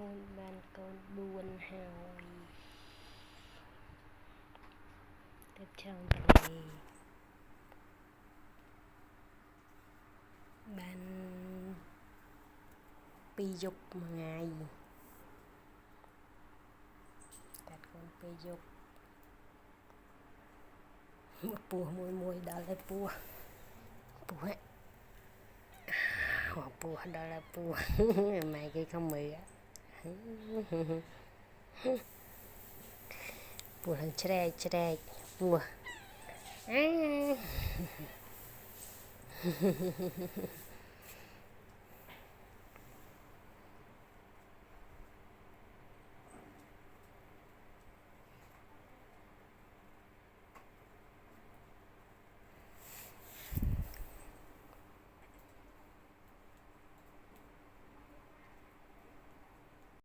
hôn ban con buồn hào tiếp trong tali ban pi dục một ngày đặt con pi dục một bùa mùi đó là bùa ấy bùa đó là bùa mày kia không mì á bùa thằng tre bùa